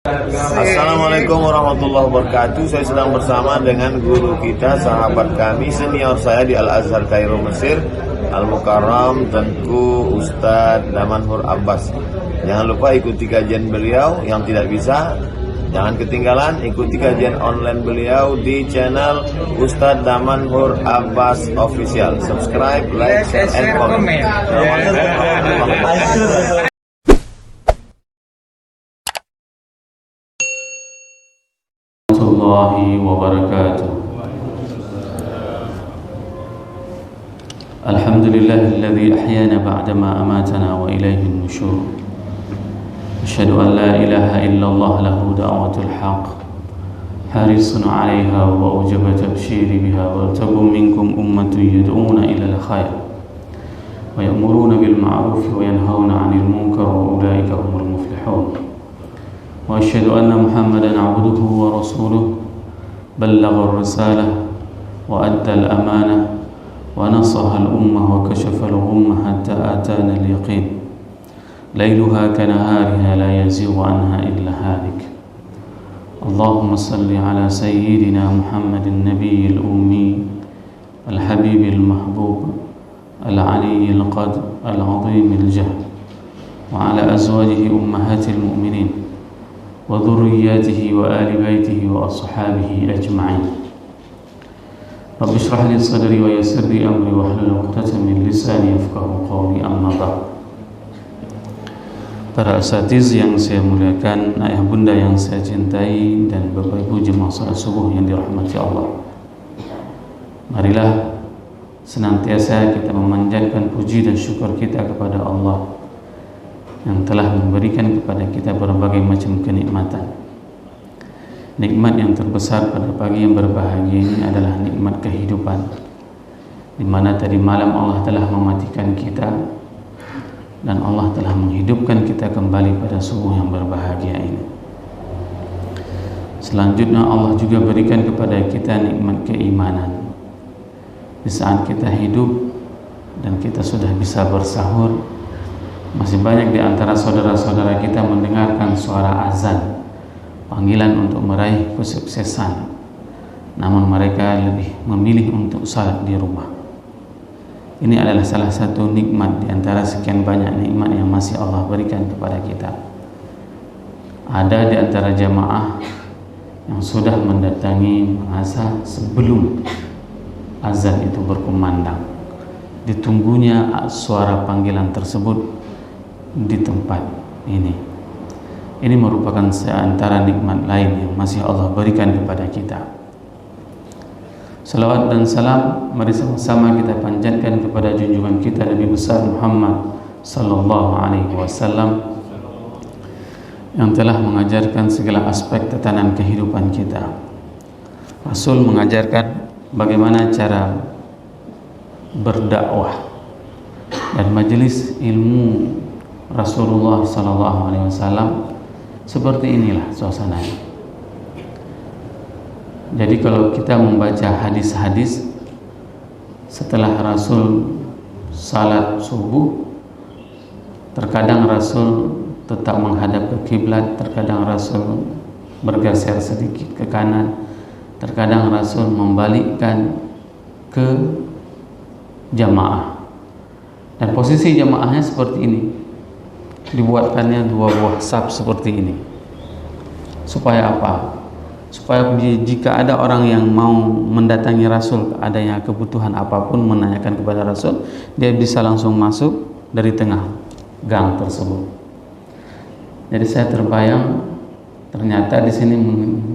Assalamualaikum warahmatullahi wabarakatuh. Saya sedang bersama dengan guru kita, sahabat kami, senior saya di Al-Azhar Kairo Mesir, Al-Mukarram Tengku Ustadz Damanhur Abbas. Jangan lupa ikuti kajian beliau. Yang tidak bisa, jangan ketinggalan ikuti kajian online beliau di channel Ustadz Damanhur Abbas Official. Subscribe, like, share, and comment. Warahmatullahi wabarakatuh. Alhamdulillahilladzi ahyana ba'dama amatana wa ilaihin nusyur. Asyhadu an la ilaha illallah lahu da'watul haqq. Harisun 'alaiha wa ujaba tabsyiri biha wa takum minkum ummatun yad'una ila al-khair wa ya'muruna bil ma'ruf wa yanhauna 'anil munkar wa ulaika humul muflihun. وأشهد أن محمدًا عبده ورسوله بلغ الرسالة وأدى الأمانة ونصح الأمة وكشف الغمة حتى آتانا اليقين ليلها كنهارها لا يزيغ عنها إلا هالك. اللهم صل على سيدنا محمد النبي الأمي الحبيب المحبوب العلي القدر العظيم الجهد وعلى أزواجه أمهات المؤمنين وذرياته وآل بيته وأصحابه أجمعين. رب اشرح لي صدري ويسر لي أمري واحلل عقدة من لساني يفقهوا قولي. أما بعد. Para asatiz yang saya muliakan, ayah bunda yang saya cintai, dan bapak ibu jemaah salat subuh yang dirahmati Allah, marilah senantiasa kita memanjatkan puji dan syukur kita kepada Allah yang telah memberikan kepada kita berbagai macam kenikmatan. Nikmat yang terbesar pada pagi yang berbahagia ini adalah nikmat kehidupan, di mana tadi malam Allah telah mematikan kita dan Allah telah menghidupkan kita kembali pada subuh yang berbahagia ini. Selanjutnya Allah juga berikan kepada kita nikmat keimanan. Di saat kita hidup dan kita sudah bisa bersahur, masih banyak di antara saudara-saudara kita mendengarkan suara azan, panggilan untuk meraih kesuksesan, namun mereka lebih memilih untuk salat di rumah. Ini adalah salah satu nikmat di antara sekian banyak nikmat yang masih Allah berikan kepada kita. Ada di antara jamaah yang sudah mendatangi mengasah sebelum azan itu berkumandang, ditunggunya suara panggilan tersebut di tempat ini. Ini merupakan seantara nikmat lain yang masih Allah berikan kepada kita. Salawat dan salam mari sama-sama kita panjatkan kepada junjungan kita Nabi besar Muhammad sallallahu alaihi wasallam yang telah mengajarkan segala aspek tatanan kehidupan kita. Rasul mengajarkan bagaimana cara berdakwah, dan majelis ilmu Rasulullah sallallahu alaihi wasallam seperti inilah suasananya. Jadi kalau kita membaca hadis-hadis setelah Rasul salat subuh, terkadang Rasul tetap menghadap ke kiblat, terkadang Rasul bergeser sedikit ke kanan, terkadang Rasul membalikkan ke jamaah. Dan posisi jamaahnya seperti ini. Dibuatkannya dua buah saf seperti ini. Supaya apa? Supaya jika ada orang yang mau mendatangi Rasul, adanya kebutuhan apapun, menanyakan kepada Rasul, dia bisa langsung masuk dari tengah gang tersebut. Jadi saya terbayang ternyata di sini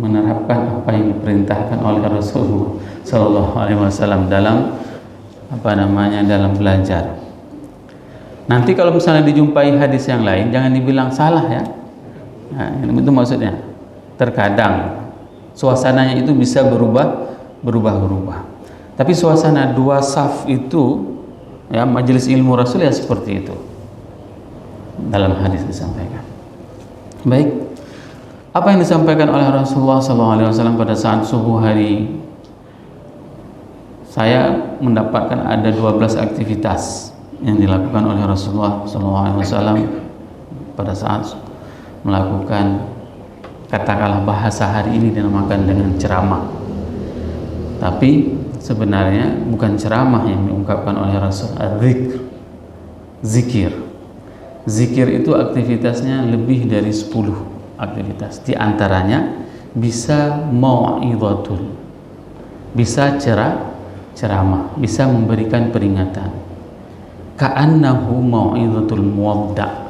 menerapkan apa yang diperintahkan oleh Rasulullah Sallallahu Alaihi Wasallam dalam dalam belajar. Nanti kalau misalnya dijumpai hadis yang lain, jangan dibilang salah ya. Nah, itu maksudnya. Terkadang suasananya itu bisa berubah. Tapi suasana dua saf itu, ya, majelis ilmu Rasul ya seperti itu. Dalam hadis disampaikan. Baik. Apa yang disampaikan oleh Rasulullah SAW pada saat subuh hari? Saya mendapatkan ada 12 aktivitas yang dilakukan oleh Rasulullah SAW pada saat melakukan katakanlah bahasa hari ini dinamakan dengan ceramah. Tapi sebenarnya bukan ceramah yang diungkapkan oleh Rasul, zikir. Zikir itu aktivitasnya lebih dari 10 aktivitas. Di antaranya bisa mau'izatul, bisa ceramah, bisa memberikan peringatan. Ka'annahu mau'izatul muwadda'.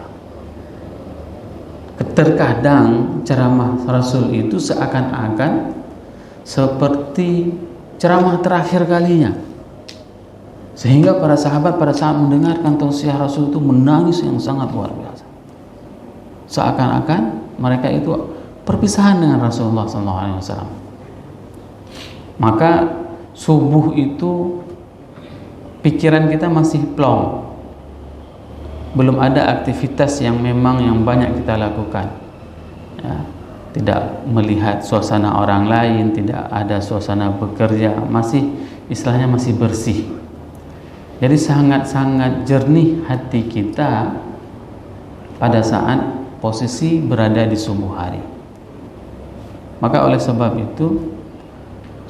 Terkadang ceramah Rasul itu seakan-akan seperti ceramah terakhir kalinya, sehingga para sahabat pada saat mendengarkan tausiah Rasul itu menangis yang sangat luar biasa. Seakan-akan mereka itu perpisahan dengan Rasulullah SAW. Maka subuh itu pikiran kita masih plong, belum ada aktivitas yang memang yang banyak kita lakukan, ya, tidak melihat suasana orang lain, tidak ada suasana bekerja, masih istilahnya masih bersih. Jadi sangat-sangat jernih hati kita pada saat posisi berada di subuh hari. Maka oleh sebab itu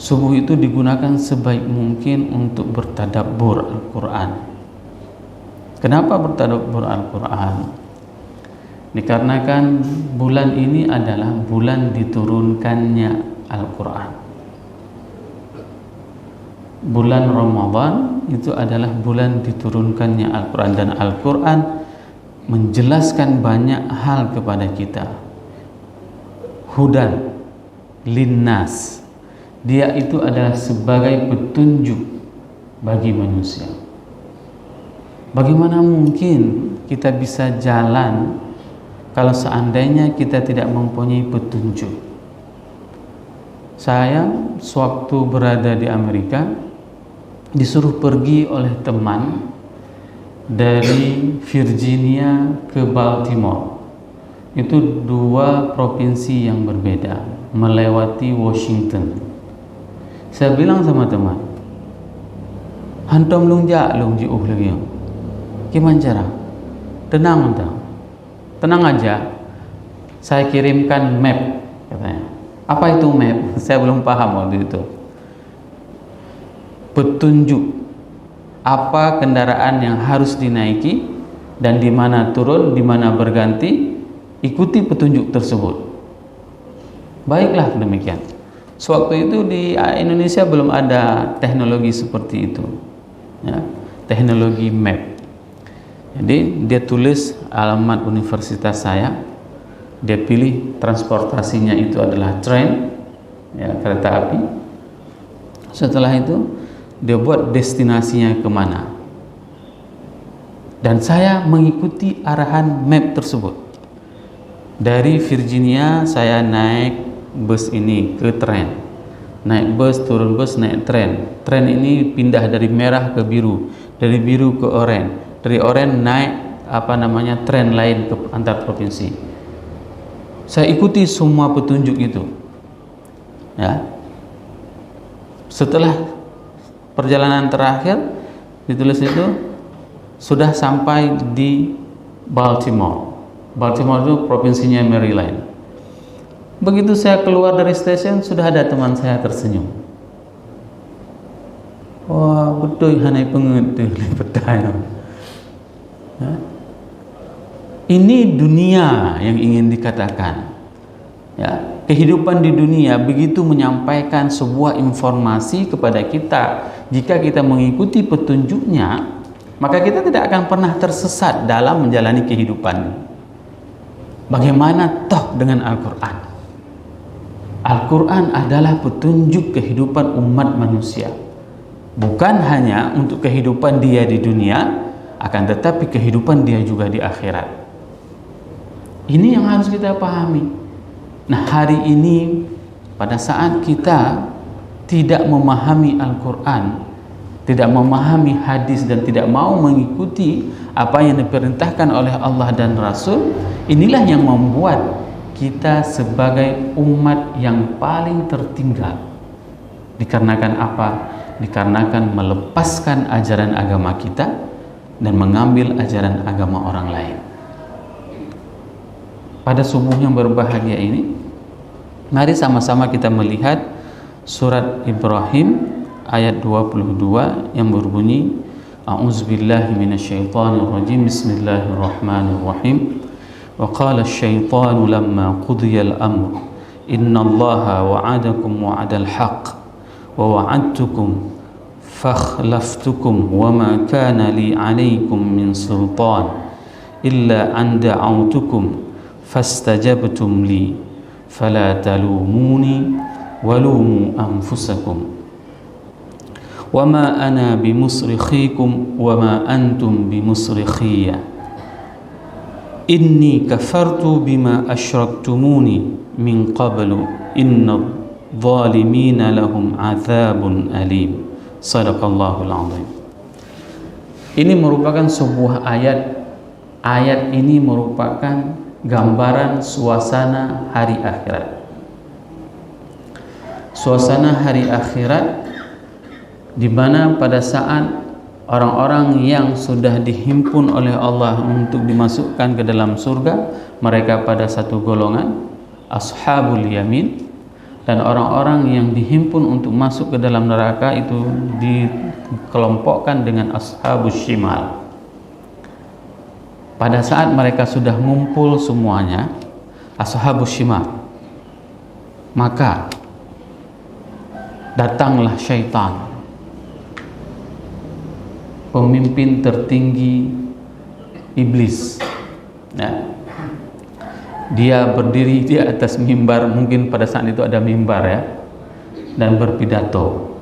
subuh itu digunakan sebaik mungkin untuk bertadabbur Al-Quran. Kenapa bertadabbur Al-Quran? Dikarenakan bulan ini adalah bulan diturunkannya Al-Quran. Bulan Ramadan itu adalah bulan diturunkannya Al-Quran, dan Al-Quran menjelaskan banyak hal kepada kita. Hudan linnas, dia itu adalah sebagai petunjuk bagi manusia. Bagaimana mungkin kita bisa jalan kalau seandainya kita tidak mempunyai petunjuk? Saya sewaktu berada di Amerika disuruh pergi oleh teman dari Virginia ke Baltimore. Itu 2 provinsi yang berbeda, melewati Washington. Saya bilang sama teman, hantam lungjak lung ji lagi. Gimana cara? Tenang entah. Tenang aja. Saya kirimkan map, katanya. Apa itu map? Saya belum paham waktu itu. Petunjuk apa kendaraan yang harus dinaiki dan di mana turun, di mana berganti, ikuti petunjuk tersebut. Baiklah demikian. Sewaktu itu di Indonesia belum ada teknologi seperti itu, ya, teknologi map. Jadi dia tulis alamat universitas saya, dia pilih transportasinya itu adalah train, ya, kereta api. Setelah itu dia buat destinasinya kemana, dan saya mengikuti arahan map tersebut. Dari Virginia saya naik bus ini ke tren, naik bus, turun bus, naik tren. Tren ini pindah dari merah ke biru, dari biru ke oranye, dari oranye naik tren lain ke antar provinsi. Saya ikuti semua petunjuk itu, ya. Setelah perjalanan terakhir ditulis itu sudah sampai di Baltimore. Baltimore itu provinsinya Maryland. Begitu saya keluar dari stasiun, sudah ada teman saya tersenyum. Wah, betul hanai pengerti pedaya. Ya. Ini dunia yang ingin dikatakan. Ya, kehidupan di dunia begitu menyampaikan sebuah informasi kepada kita. Jika kita mengikuti petunjuknya, maka kita tidak akan pernah tersesat dalam menjalani kehidupan. Bagaimana toh dengan Al-Quran? Al-Quran adalah petunjuk kehidupan umat manusia. Bukan hanya untuk kehidupan dia di dunia, akan tetapi kehidupan dia juga di akhirat. Ini yang harus kita pahami. Nah, hari ini pada saat kita tidak memahami Al-Quran, tidak memahami hadis, dan tidak mau mengikuti apa yang diperintahkan oleh Allah dan Rasul, inilah yang membuat kita sebagai umat yang paling tertinggal. Dikarenakan apa? Dikarenakan melepaskan ajaran agama kita dan mengambil ajaran agama orang lain. Pada subuh yang berbahagia ini, Mari sama-sama kita melihat surat Ibrahim ayat 22 yang berbunyi, A'udzubillahi minasyaitonirrajim, Bismillahirrahmanirrahim. Wa qala asy-syaitanu lamma qudiyal amr innallaha wa'adakum wa'adal haqq wa wa'adtukum fakhlaftukum wa ma kana li 'alaykum min sultan illa an da'awtukum fastajabtum li fala talumuni walumu anfusakum wa ma ana bimusrikhikum wa ma antum bimusrikhiyya inni kafartu bima asyraktumuni min qablu inna dhalimina lahum azabun alim. Sadaqallahul azim. Ini merupakan sebuah ayat ini merupakan gambaran suasana hari akhirat. Suasana hari akhirat di mana pada saat orang-orang yang sudah dihimpun oleh Allah untuk dimasukkan ke dalam surga, mereka pada satu golongan, ashabul yamin, dan orang-orang yang dihimpun untuk masuk ke dalam neraka itu dikelompokkan dengan ashabus shimal. Pada saat mereka sudah ngumpul semuanya, ashabus shimal, maka datanglah syaitan, pemimpin tertinggi iblis. Dia berdiri di atas mimbar, mungkin pada saat itu ada mimbar ya, dan berpidato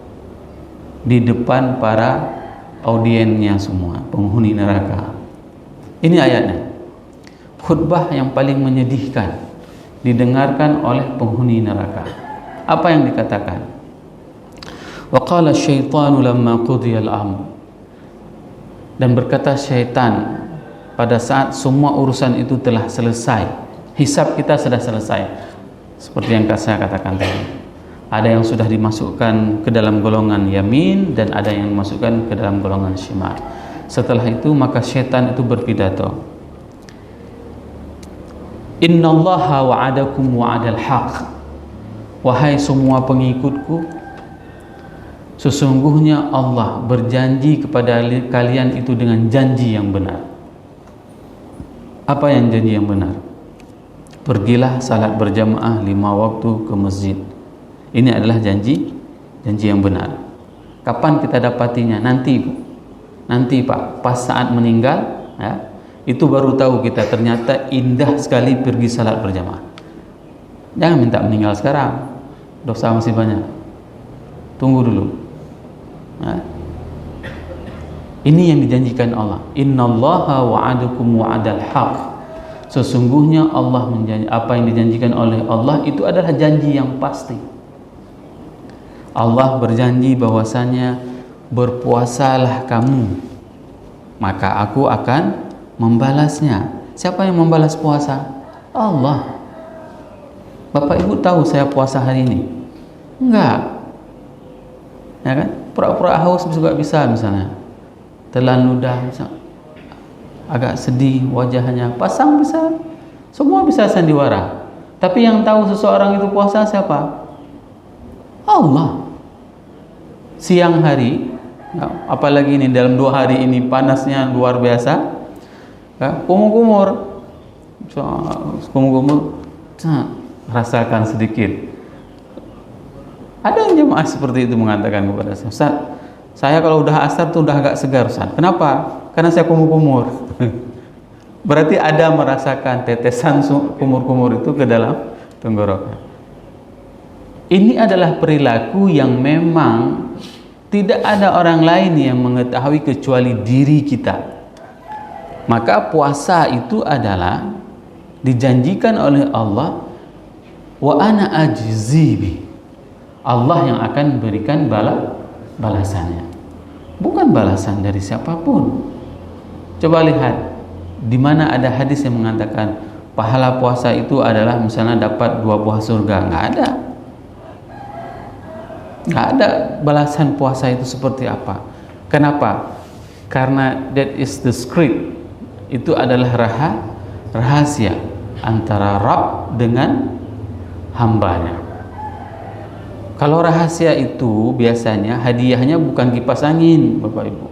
di depan para audiennya semua, penghuni neraka. Ini ayatnya, khutbah yang paling menyedihkan didengarkan oleh penghuni neraka. Apa yang dikatakan? Wa qala asy-syaitanu lamma qudiyal amr, dan berkata syaitan pada saat semua urusan itu telah selesai, hisab kita sudah selesai, seperti yang saya katakan tadi, ada yang sudah dimasukkan ke dalam golongan yamin dan ada yang dimasukkan ke dalam golongan shimal. Setelah itu maka syaitan itu berpidato, innallaha wa'adakum wa'adal haqq, wahai semua pengikutku, sesungguhnya Allah berjanji kepada kalian itu dengan janji yang benar. Apa yang janji yang benar? Pergilah salat berjamaah 5 waktu ke masjid. Ini adalah janji yang benar. Kapan kita dapatinya? Nanti Pak, pas saat meninggal ya, itu baru tahu kita ternyata indah sekali pergi salat berjamaah. Jangan minta meninggal sekarang, dosa masih banyak. Tunggu dulu. Nah, ini yang dijanjikan Allah. Innallaha wa'adakum wa'adal haqq. Sesungguhnya Allah menjanji, apa yang dijanjikan oleh Allah itu adalah janji yang pasti. Allah berjanji bahwasanya berpuasalah kamu, maka aku akan membalasnya. Siapa yang membalas puasa? Allah. Bapak Ibu tahu saya puasa hari ini? Enggak. Ya kan? Pura-pura haus juga bisa, misalnya telan ludah, agak sedih wajahnya, pasang bisa, semua bisa sandiwara. Tapi yang tahu seseorang itu puasa siapa? Allah. Siang hari, apalagi ini dalam 2 hari ini panasnya luar biasa, kumur-kumur, rasakan sedikit. Ada yang jemaah seperti itu mengatakan kepada saya, Ustaz, saya kalau udah asar tuh udah agak segar, Ustaz. Kenapa? Karena saya kumur-kumur. Berarti ada merasakan tetesan kumur-kumur itu ke dalam tenggorokan. Ini adalah perilaku yang memang tidak ada orang lain yang mengetahui kecuali diri kita. Maka puasa itu adalah dijanjikan oleh Allah, wa ana ajzibi, Allah yang akan berikan balasannya, bukan balasan dari siapapun. Coba lihat di mana ada hadis yang mengatakan pahala puasa itu adalah misalnya dapat 2 buah surga. Nggak ada balasan puasa itu seperti apa. Kenapa? Karena that is the script, itu adalah rahasia antara Rabb dengan hambanya. Kalau rahasia itu biasanya hadiahnya bukan kipas angin, Bapak Ibu.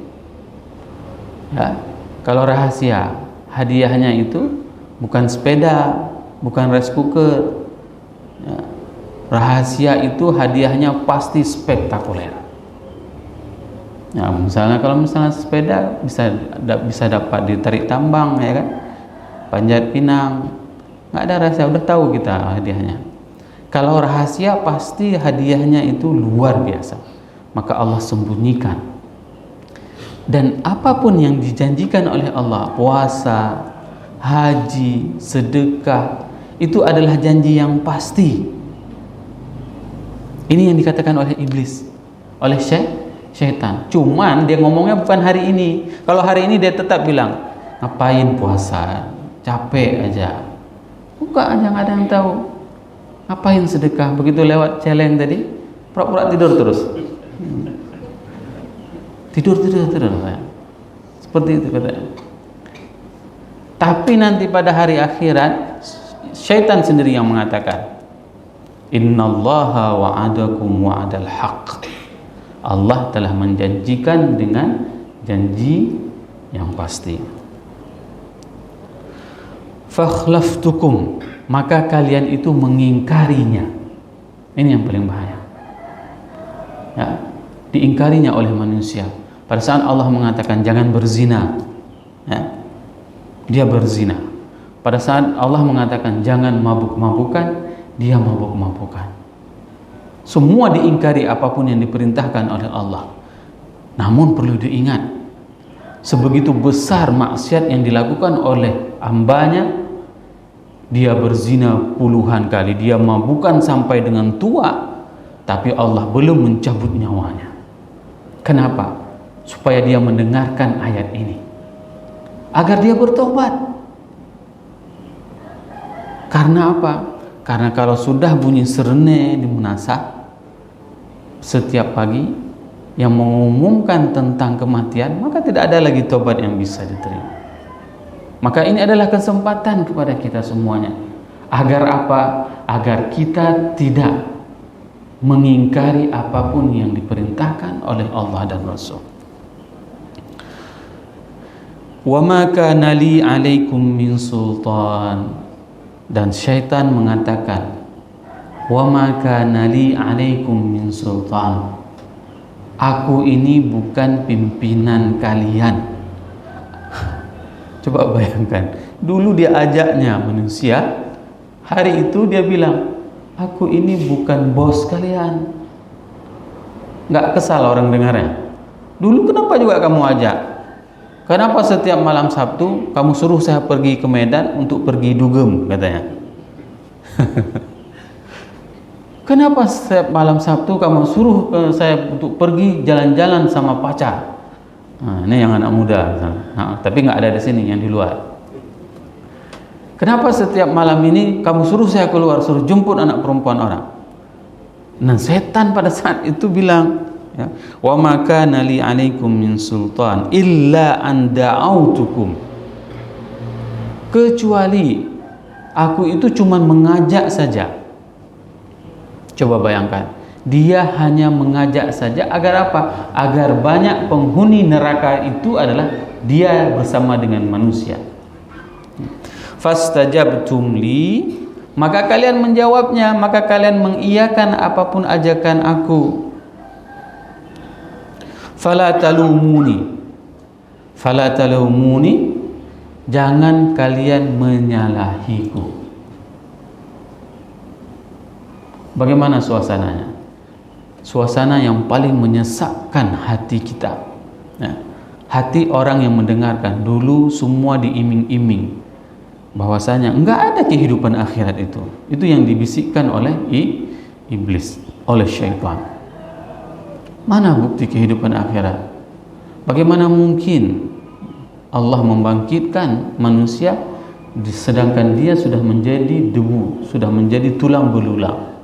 Ya, kalau rahasia hadiahnya itu bukan sepeda, bukan rice cooker. Ya, rahasia itu hadiahnya pasti spektakuler. Ya, misalnya kalau sepeda bisa dapat ditarik tambang, ya kan, Panjat Pinang, nggak ada rahasia, udah tahu kita hadiahnya. Kalau rahasia pasti hadiahnya itu luar biasa, maka Allah sembunyikan. Dan apapun yang dijanjikan oleh Allah, puasa, haji, sedekah, itu adalah janji yang pasti. Ini yang dikatakan oleh iblis, oleh syaitan. Cuman dia ngomongnya bukan hari ini. Kalau hari ini dia tetap bilang, ngapain puasa, capek aja, buka aja, nggak ada yang tahu. Ngapain sedekah, begitu lewat celeng tadi pura-pura tidur terus. Tidur seperti itu katanya. Tapi nanti pada hari akhirat syaitan sendiri yang mengatakan, innallaha wa'adakum wa'adal haqq. Allah telah menjanjikan dengan janji yang pasti. Fakhlaftukum, maka kalian itu mengingkarinya. Ini yang paling bahaya. Ya, diingkarinya oleh manusia. Pada saat Allah mengatakan jangan berzina, ya, dia berzina. Pada saat Allah mengatakan jangan mabuk-mabukan, dia mabuk-mabukan. Semua diingkari apapun yang diperintahkan oleh Allah. Namun perlu diingat, sebegitu besar maksiat yang dilakukan oleh hambanya, dia berzina puluhan kali, dia mabukan sampai dengan tua, tapi Allah belum mencabut nyawanya. Kenapa? Supaya dia mendengarkan ayat ini, agar dia bertobat. Karena apa? Karena kalau sudah bunyi serene di munasah setiap pagi yang mengumumkan tentang kematian, maka tidak ada lagi tobat yang bisa diterima. Maka ini adalah kesempatan kepada kita semuanya. Agar apa? Agar kita tidak mengingkari apapun yang diperintahkan oleh Allah dan Rasul. Wa ma kana li 'alaikum min sultan. Dan syaitan mengatakan, wa ma kana li 'alaikum min sultan. Aku ini bukan pimpinan kalian. Coba bayangkan, dulu dia ajaknya manusia, hari itu dia bilang, aku ini bukan bos kalian. Nggak kesal orang dengarnya. Dulu kenapa juga kamu ajak? Kenapa setiap malam Sabtu kamu suruh saya pergi ke Medan untuk pergi dugem, katanya. Kenapa setiap malam Sabtu kamu suruh saya untuk pergi jalan-jalan sama pacar? Nah, ini yang anak muda, tapi nggak ada di sini, yang di luar. Kenapa setiap malam ini kamu suruh saya keluar, suruh jemput anak perempuan orang? Nah, setan pada saat itu bilang, ya, wa ma kana li 'alaikum min sultan illa an da'autukum. Kecuali aku itu cuma mengajak saja. Coba bayangkan, dia hanya mengajak saja agar apa? Agar banyak penghuni neraka itu adalah dia bersama dengan manusia. Fastajabtum li, maka kalian menjawabnya, maka kalian mengiyakan apapun ajakan aku. Fala talumuni, jangan kalian menyalahiku. Bagaimana suasananya? Suasana yang paling menyesakkan hati kita, ya. Hati orang yang mendengarkan. Dulu semua diiming-iming bahwasanya enggak ada kehidupan akhirat itu yang dibisikkan oleh iblis, oleh syaitan. Mana bukti kehidupan akhirat? Bagaimana mungkin Allah membangkitkan manusia sedangkan dia sudah menjadi debu, sudah menjadi tulang belulang?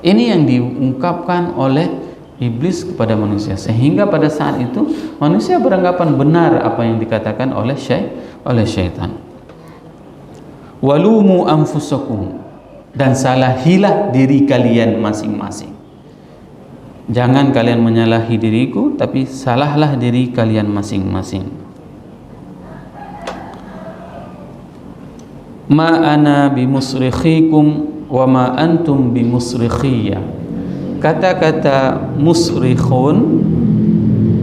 Ini yang diungkapkan oleh iblis kepada manusia, sehingga pada saat itu manusia beranggapan benar apa yang dikatakan oleh syaitan. Walumu anfusakum, dan salahilah diri kalian masing-masing. Jangan kalian menyalahi diriku, tapi salahlah diri kalian masing-masing. Ma ana bimusrikhikum wa ma antum bimusrikhiyya. Kata-kata musrikhun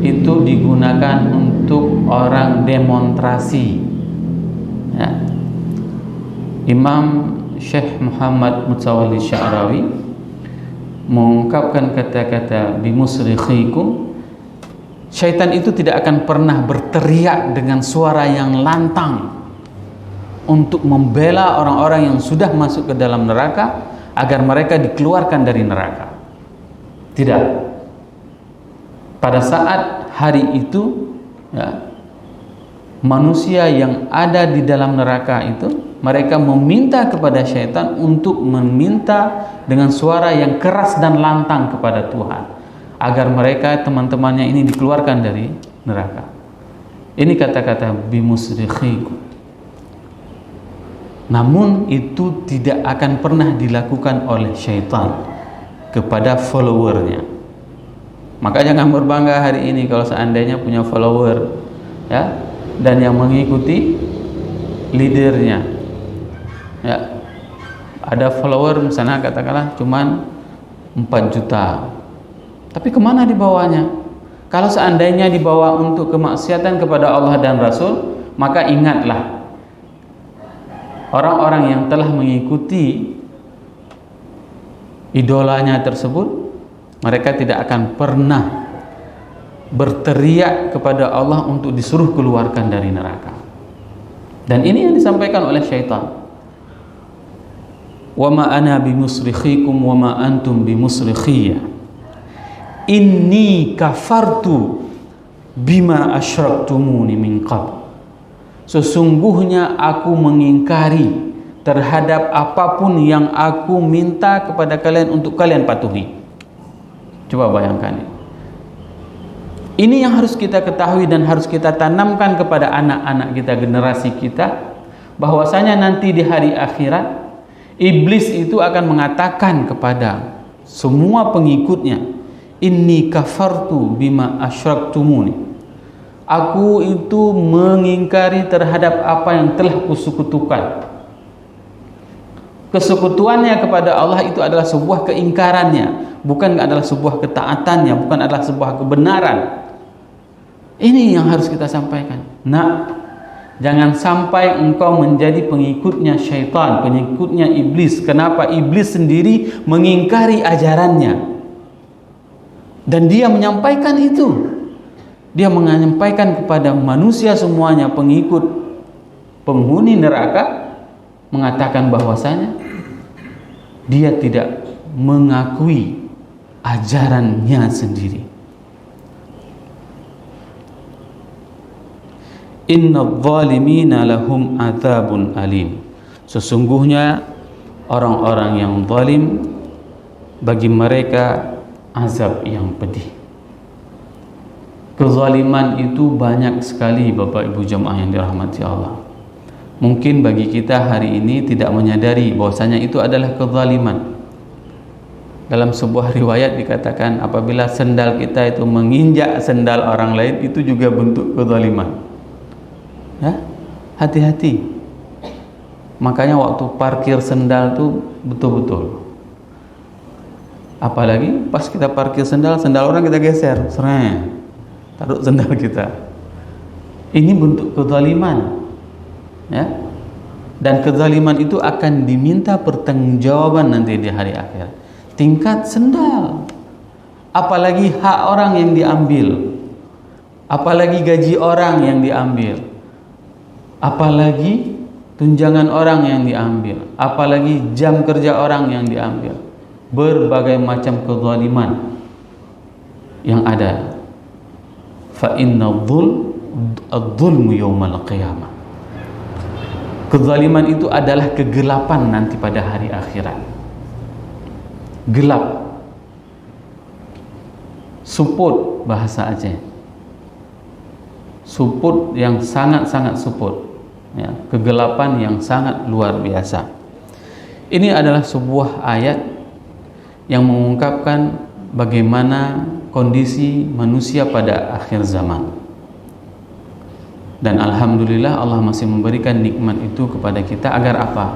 itu digunakan untuk orang demonstrasi. Ya. Imam Syekh Muhammad Mutawalli Sya'rawi mengungkapkan kata-kata bimusrikhikum. Syaitan itu tidak akan pernah berteriak dengan suara yang lantang untuk membela orang-orang yang sudah masuk ke dalam neraka agar mereka dikeluarkan dari neraka. Tidak. Pada saat hari itu, ya, manusia yang ada di dalam neraka itu, mereka meminta kepada syaitan untuk meminta dengan suara yang keras dan lantang kepada Tuhan agar mereka, teman-temannya ini, dikeluarkan dari neraka. Ini kata-kata bimusrikhikum. Namun itu tidak akan pernah dilakukan oleh syaitan kepada followernya. Maka jangan berbangga hari ini kalau seandainya punya follower, ya, dan yang mengikuti leadernya. Ya, ada follower misalnya katakanlah cuman 4 juta, tapi kemana dibawanya? Kalau seandainya dibawa untuk kemaksiatan kepada Allah dan Rasul, maka ingatlah orang-orang yang telah mengikuti idolanya tersebut, mereka tidak akan pernah berteriak kepada Allah untuk disuruh keluarkan dari neraka. Dan ini yang disampaikan oleh syaitan. Wa ma ana bimusrikhikum wa ma antum bimusrikhiyya. Inni kafartu bima asyraktumuni min qabl. Sesungguhnya aku mengingkari terhadap apapun yang aku minta kepada kalian untuk kalian patuhi. Coba bayangkan ini. Ini yang harus kita ketahui dan harus kita tanamkan kepada anak-anak kita, generasi kita, bahwasanya nanti di hari akhirat iblis itu akan mengatakan kepada semua pengikutnya, inni kafartu bima asyraktumuni. Aku itu mengingkari terhadap apa yang telah kusekutukan. Kesekutuannya kepada Allah itu adalah sebuah keingkarannya, bukan adalah sebuah ketaatannya, bukan adalah sebuah kebenaran. Ini yang harus kita sampaikan. Nah, jangan sampai engkau menjadi pengikutnya syaitan, pengikutnya iblis. Kenapa? Iblis sendiri mengingkari ajarannya. Dan dia menyampaikan itu. Dia menyampaikan kepada manusia semuanya, pengikut penghuni neraka, mengatakan bahwasanya dia tidak mengakui ajarannya sendiri. Innadh dhalimina lahum adzabun alim. Sesungguhnya orang-orang yang zalim, bagi mereka azab yang pedih. Kezaliman itu banyak sekali, Bapak Ibu jemaah yang dirahmati Allah. Mungkin bagi kita hari ini tidak menyadari bahwasanya itu adalah kezaliman. Dalam sebuah riwayat dikatakan apabila sendal kita itu menginjak sendal orang lain, itu juga bentuk kezaliman. Ya, hati-hati. Makanya waktu parkir sendal itu betul-betul. Apalagi pas kita parkir sendal orang kita geser, seren, taruh sendal kita. Ini bentuk kezaliman. Ya. Dan kezaliman itu akan diminta pertanggungjawaban nanti di hari akhir. Tingkat sendal, apalagi hak orang yang diambil, apalagi gaji orang yang diambil, apalagi tunjangan orang yang diambil, apalagi jam kerja orang yang diambil. Berbagai macam kezaliman yang ada. Fa inna adh-dhulmu yaumal qiyamah. Kezaliman itu adalah kegelapan nanti pada hari akhirat. Gelap, suput bahasa Aceh, suput yang sangat-sangat suput, ya, kegelapan yang sangat luar biasa. Ini adalah sebuah ayat yang mengungkapkan bagaimana kondisi manusia pada akhir zaman. Dan alhamdulillah Allah masih memberikan nikmat itu kepada kita agar apa?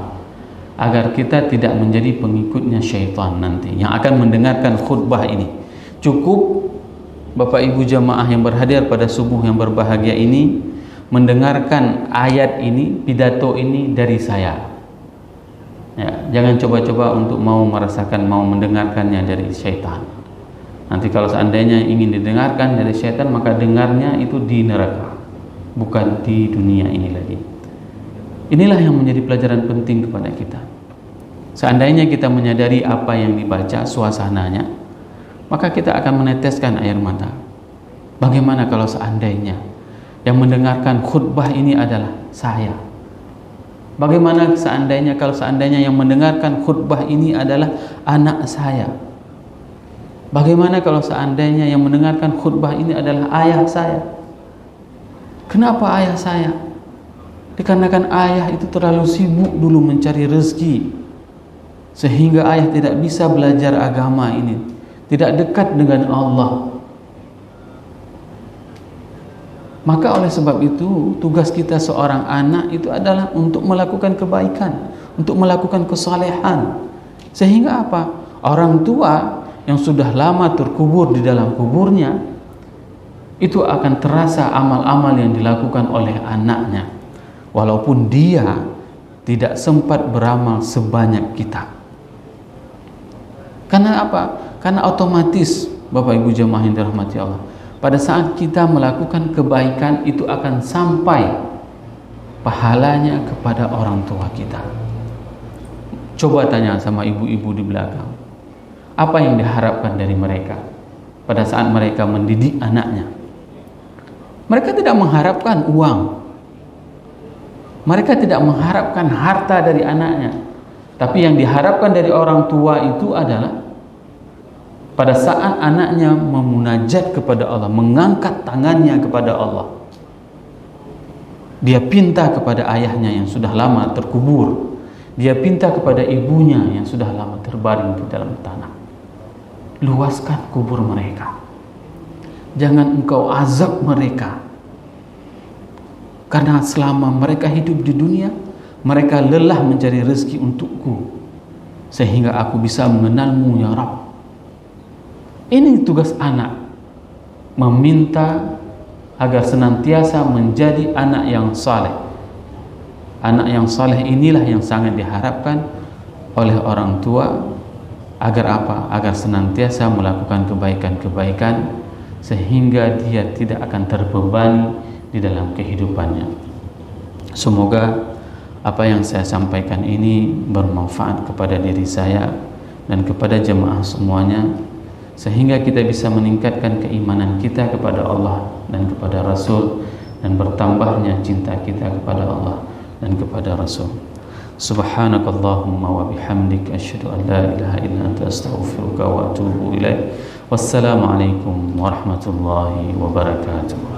Agar kita tidak menjadi pengikutnya syaitan nanti yang akan mendengarkan khutbah ini. Cukup Bapak Ibu jamaah yang berhadir pada subuh yang berbahagia ini mendengarkan ayat ini, pidato ini dari saya. Ya, jangan coba-coba untuk mau merasakan, mau mendengarkannya dari syaitan. Nanti kalau seandainya ingin didengarkan dari syaitan, maka dengarnya itu di neraka, bukan di dunia ini lagi. Inilah yang menjadi pelajaran penting kepada kita. Seandainya kita menyadari apa yang dibaca, suasananya, maka kita akan meneteskan air mata. Bagaimana kalau seandainya yang mendengarkan khutbah ini adalah saya? Bagaimana seandainya kalau seandainya yang mendengarkan khutbah ini adalah anak saya? Bagaimana kalau seandainya yang mendengarkan khutbah ini adalah ayah saya? Kenapa ayah saya? Dikarenakan ayah itu terlalu sibuk dulu mencari rezeki, sehingga ayah tidak bisa belajar agama ini, tidak dekat dengan Allah. Maka oleh sebab itu tugas kita seorang anak itu adalah untuk melakukan kebaikan, untuk melakukan kesalehan. Sehingga apa? Orang tua yang sudah lama terkubur di dalam kuburnya, itu akan terasa amal-amal yang dilakukan oleh anaknya, walaupun dia tidak sempat beramal sebanyak kita. Karena apa? Karena otomatis Bapak Ibu jemaah yang dirahmati Allah, pada saat kita melakukan kebaikan itu akan sampai pahalanya kepada orang tua kita. Coba tanya sama ibu-ibu di belakang, apa yang diharapkan dari mereka pada saat mereka mendidik anaknya? Mereka tidak mengharapkan uang, mereka tidak mengharapkan harta dari anaknya, tapi yang diharapkan dari orang tua itu adalah pada saat anaknya memunajat kepada Allah, mengangkat tangannya kepada Allah, dia pinta kepada ayahnya yang sudah lama terkubur, dia pinta kepada ibunya yang sudah lama terbaring di dalam tanah. Luaskan kubur mereka, jangan engkau azab mereka, karena selama mereka hidup di dunia, mereka lelah mencari rezeki untukku, sehingga aku bisa mengenalmu ya Rabb. Ini tugas anak, meminta agar senantiasa menjadi anak yang saleh. Anak yang saleh inilah yang sangat diharapkan oleh orang tua, agar apa? Agar senantiasa melakukan kebaikan-kebaikan sehingga dia tidak akan terbebani di dalam kehidupannya. Semoga apa yang saya sampaikan ini bermanfaat kepada diri saya dan kepada jemaah semuanya, sehingga kita bisa meningkatkan keimanan kita kepada Allah dan kepada Rasul, dan bertambahnya cinta kita kepada Allah dan kepada Rasul. Subhanakallahumma wa bihamdik, asyhadu an la ilaha illa anta, astaghfiruka wa atubu ilaik. Wassalamualaikum warahmatullahi wabarakatuh.